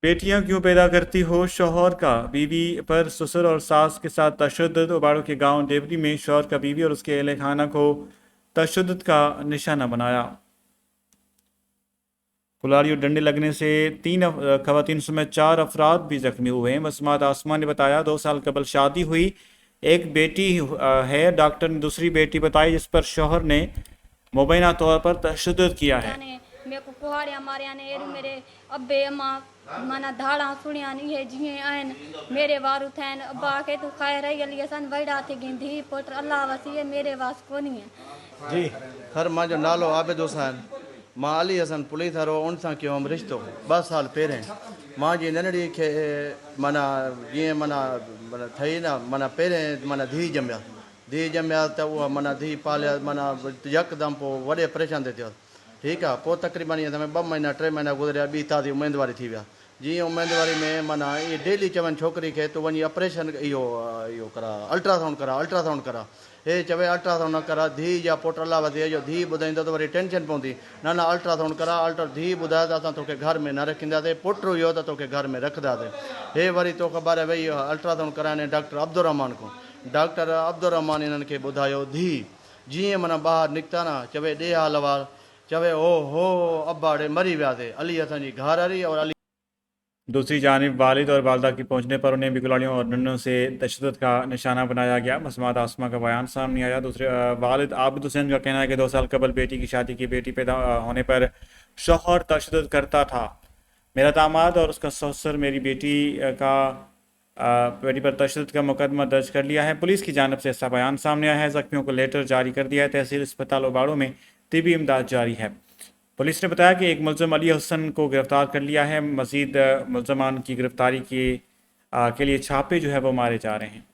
बेटियां क्यों पैदा करती हो, शौहर का बीवी पर ससुर और सास के साथ तशद्दुद। उबाड़ू के गांव देवरी में शौहर का बीवी और उसके अहले खाना को तशद्दुद का निशाना बनाया। कुल्हाड़ी और डंडे लगने से तीन खवातीन समेत 4 अफराद भी जख्मी हुए हैं। मसमात आसमान ने बताया 2 साल कबल शादी हुई, एक बेटी है। डॉक्टर ने दूसरी बेटी बताई जिस पर शौहर ने मुबैना तौर पर तशद्दुद किया है। मेरे को कुहाड़ियां मारिया ने एरू मेरे अब्बे अम्मा माना धाड़ा सुनिया नहीं है जिए आन मेरे वारू थैन अब्बा के तू खाए रही गली सन वड़ा थे गिंधी पुत्र अल्लाह वसी है मेरे वास को नहीं है जी। हर मां जो नालो आबिद हुसैन मां अली हसन पुलिस वारो उन सां कयो हुअमि रिश्तो 2 साल पहिरें मां जी नंढड़ी खे माना जीअं माना माना ठही न माना पहिरें माना धीउ ॼमिया त उहा माना धीउ पालिया माना यकदमि पोइ वॾे परेशान ते थियो। ठीकु आहे, पोइ तक़रीबन ईअं समय 2 महीना 3 महीना गुज़रिया, ॿी ताज़ी उमेदवारी थी विया। जीअं उमेदवारी में माना इहे डेली चवनि छोकिरी खे तूं वञी ऑपरेशन इहो इहो करा अल्ट्रासाउंड करा हे चवे अल्ट्रासाउंड न करा धीउ या पुट अलाह वधी जो धीउ ॿुधाईंदो त वरी टेंशन पवंदी। न अल्ट्रासाउंड करा धीउ ॿुधाए त असां तोखे घर में न रखंदासीं, पुट हुयो त तोखे घर में रखंदासीं। हे वरी तो ख़बर आहे भई अल्ट्रासाउंड कराइण डॉक्टर अब्दुलरहमान खां। डॉक्टर अब्दुलरहमान इन्हनि खे ॿुधायो धीउ जीअं माना ॿाहिरि निकिता न चवे ॾे हाल वार चवे ओ हो अब्बा ॾे मरी वियासीं, अली असांजी घरवारी और अली। दूसरी जानिब वालिद और वालदा के पहुंचने पर उन्हें भी कुल्हाड़ियों और डंडों से तशद्दुद का निशाना बनाया गया। मसमात आसमा का बयान सामने आया। दूसरे वालिद आबिद हुसैन का कहना है कि 2 साल कबल बेटी की शादी की, बेटी पैदा होने पर शौहर तशद्दुद करता था। मेरा दामाद और उसका ससुर मेरी बेटी पर तशद्दुद का मुकदमा दर्ज कर लिया है। पुलिस की जानब से ऐसा बयान सामने आया है। जख्मियों को लेटर जारी कर दिया है। तहसील अस्पताल उबाड़ू में तिबी इमदाद जारी है। पुलिस ने बताया कि एक मुलजम अली हसन को गिरफ्तार कर लिया है। मजीद मुलजमान की गिरफ्तारी के लिए छापे जो है वो मारे जा रहे हैं।